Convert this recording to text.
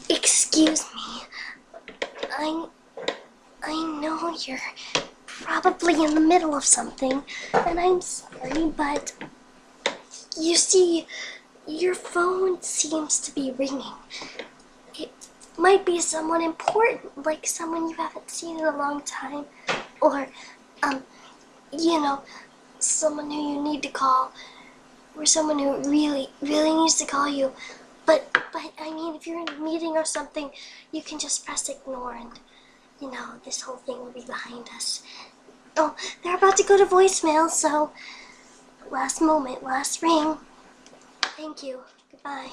Excuse me. I know you're probably in the middle of something, and I'm sorry, but you see, your phone seems to be ringing. It might be someone important, like someone you haven't seen in a long time, or, you know, someone who you need to call, or someone who really needs to call you. But I mean, if you're in a meeting or something, you can just press ignore and, this whole thing will be behind us. Oh, they're about to go to voicemail, so last moment, last ring. Thank you. Goodbye.